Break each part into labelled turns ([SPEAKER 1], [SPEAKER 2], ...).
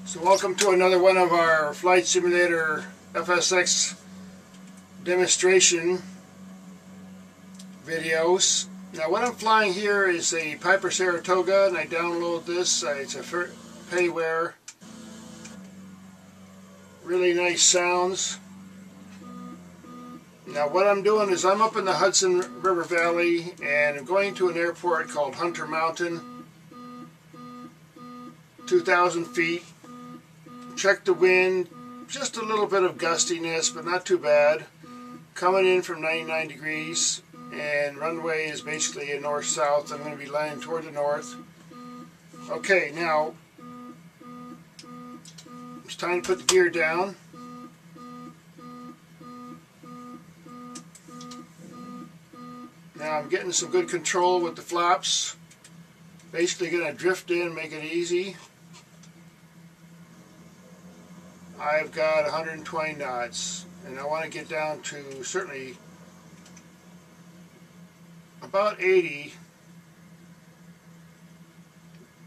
[SPEAKER 1] So welcome to another one of our Flight Simulator FSX demonstration videos. Now what I'm flying here is a Piper Saratoga, and I download this. It's a payware. Really nice sounds. Now what I'm doing is I'm up in the Hudson River Valley and I'm going to an airport called Hunter Mountain, 2,000 feet. Check the wind, just a little bit of gustiness, but not too bad. Coming in from 99 degrees, and runway is basically a north-south. I'm going to be landing toward the north. Okay, now it's time to put the gear down. Now I'm getting some good control with the flaps. Basically going to drift in, make it easy. I've got 120 knots, and I want to get down to certainly about 80.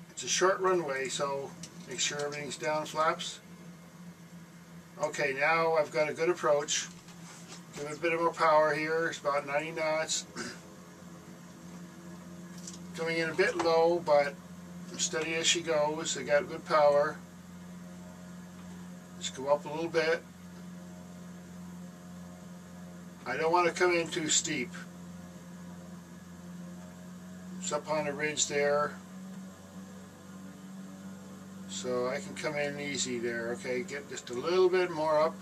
[SPEAKER 1] It's a short runway, so make sure everything's down flaps. Okay, now I've got a good approach. Give it a bit more power here. It's about 90 knots. Coming in a bit low, but steady as she goes. I got good power. Just go up a little bit. I don't want to come in too steep. It's up on the ridge there, so I can come in easy there. Okay, get just a little bit more up.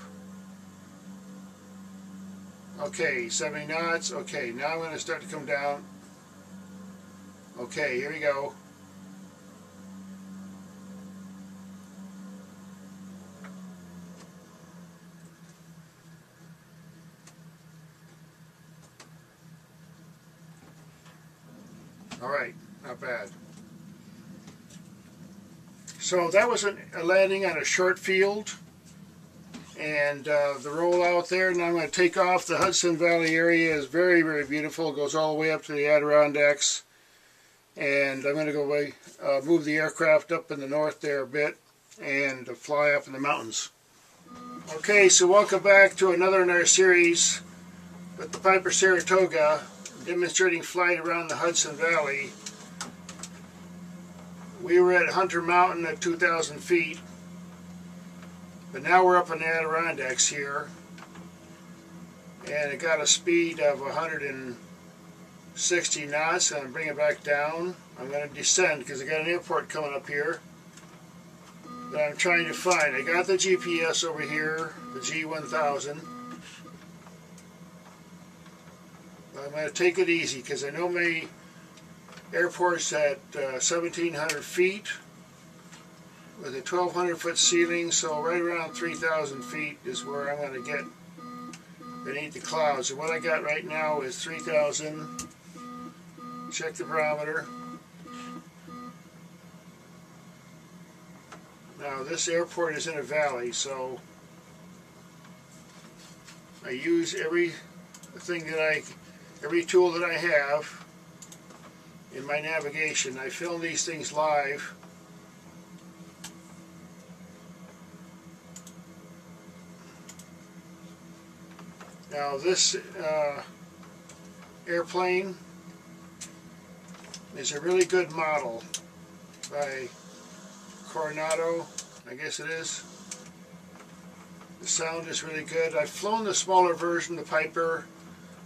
[SPEAKER 1] Okay, 70 knots. Okay, now I'm going to start to come down. Okay, here we go. Alright, not bad. So that was a landing on a short field, and the rollout there. Now I'm going to take off. The Hudson Valley area is very, very beautiful. It goes all the way up to the Adirondacks, and I'm going to go move the aircraft up in the north there a bit and fly up in the mountains. Okay, so welcome back to another in our series with the Piper Saratoga, demonstrating flight around the Hudson Valley. We were at Hunter Mountain at 2,000 feet, but now we're up in the Adirondacks here, and it got a speed of 160 knots, and I'm bringing it back down. I'm going to descend because I got an airport coming up here that I'm trying to find. I got the GPS over here, the G1000. I'm going to take it easy because I know my airport's at 1,700 feet with a 1,200 foot ceiling, so right around 3,000 feet is where I'm going to get beneath the clouds. And what I got right now is 3,000. Check the barometer. Now this airport is in a valley, so I use every tool that I have in my navigation. I film these things live. Now this airplane is a really good model by Coronado, I guess it is. The sound is really good. I've flown the smaller version, the Piper,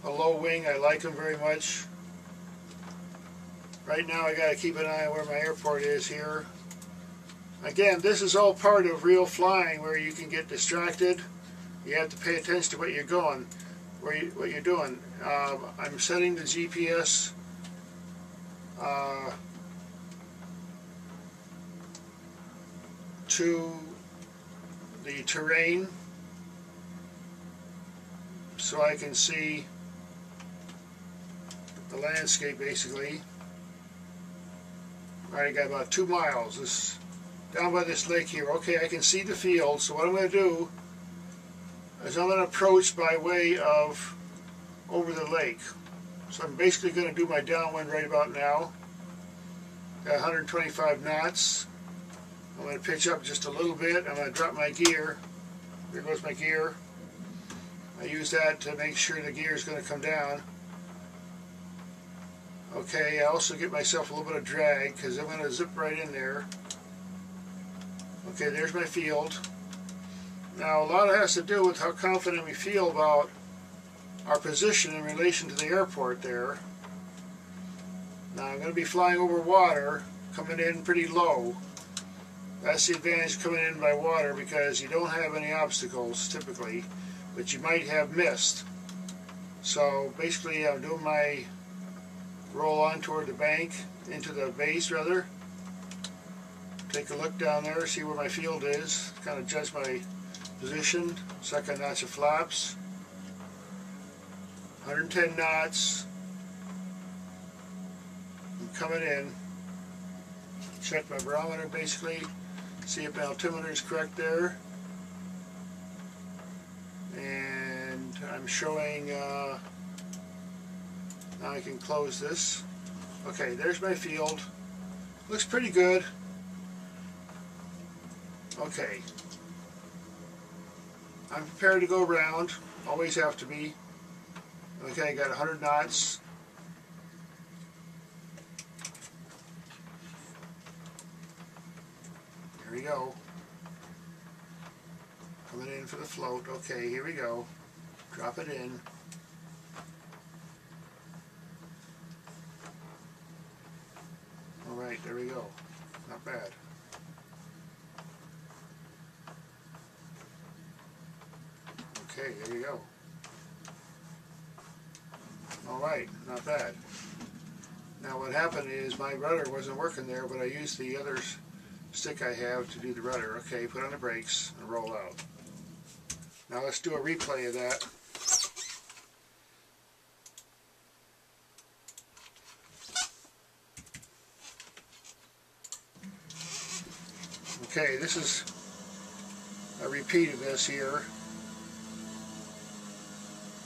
[SPEAKER 1] a low wing. I like them very much. Right now I got to keep an eye on where my airport is here. Again, this is all part of real flying, where you can get distracted. You have to pay attention to what you're going, what you're doing. I'm setting the GPS to the terrain so I can see the landscape basically. Alright, I got about 2 miles. This down by this lake here. Okay, I can see the field, so what I'm going to do is I'm going to approach by way of over the lake. So I'm basically going to do my downwind right about now. Got 125 knots. I'm going to pitch up just a little bit. I'm going to drop my gear. There goes my gear. I use that to make sure the gear is going to come down. Okay, I also get myself a little bit of drag because I'm going to zip right in there. Okay, there's my field. Now a lot of it has to do with how confident we feel about our position in relation to the airport there. Now I'm going to be flying over water, coming in pretty low. That's the advantage of coming in by water, because you don't have any obstacles typically, but you might have mist. So basically I'm doing my roll on toward the bank, into the base rather. Take a look down there, see where my field is, kind of judge my position. Second notch of flaps, 110 knots. I'm coming in. Check my barometer basically, see if my altimeter is correct there. And I'm showing, now I can close this. Okay, there's my field. Looks pretty good. Okay. I'm prepared to go around. Always have to be. Okay, I got 100 knots. Here we go. Coming in for the float. Okay, here we go. Drop it in. Alright, there we go. Not bad. Okay, there you go. Alright, not bad. Now what happened is my rudder wasn't working there, but I used the other stick I have to do the rudder. Okay, put on the brakes and roll out. Now let's do a replay of that. Okay, this is a repeat of this here.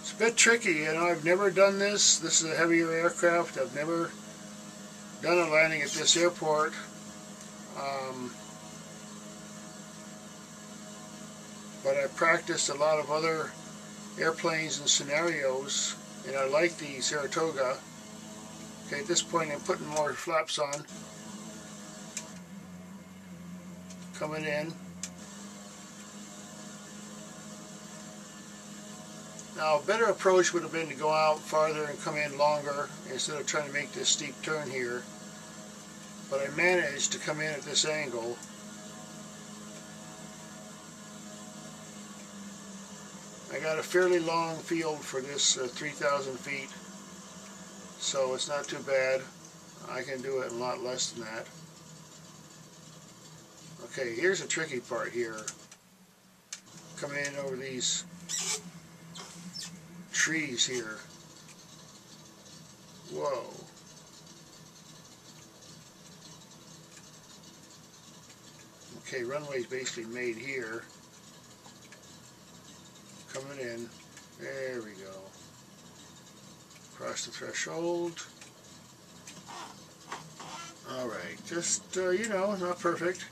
[SPEAKER 1] It's a bit tricky, you know, I've never done this. This is a heavier aircraft. I've never done a landing at this airport. But I practiced a lot of other airplanes and scenarios, and I like the Saratoga. Okay, at this point I'm putting more flaps on. Coming in. Now a better approach would have been to go out farther and come in longer instead of trying to make this steep turn here. But I managed to come in at this angle. I got a fairly long field for this 3,000 feet, so it's not too bad. I can do it in a lot less than that. Okay, here's the tricky part here. Coming in over these trees here. Whoa. Okay, runway's basically made here. Coming in. There we go. Cross the threshold. Alright, just, you know, not perfect.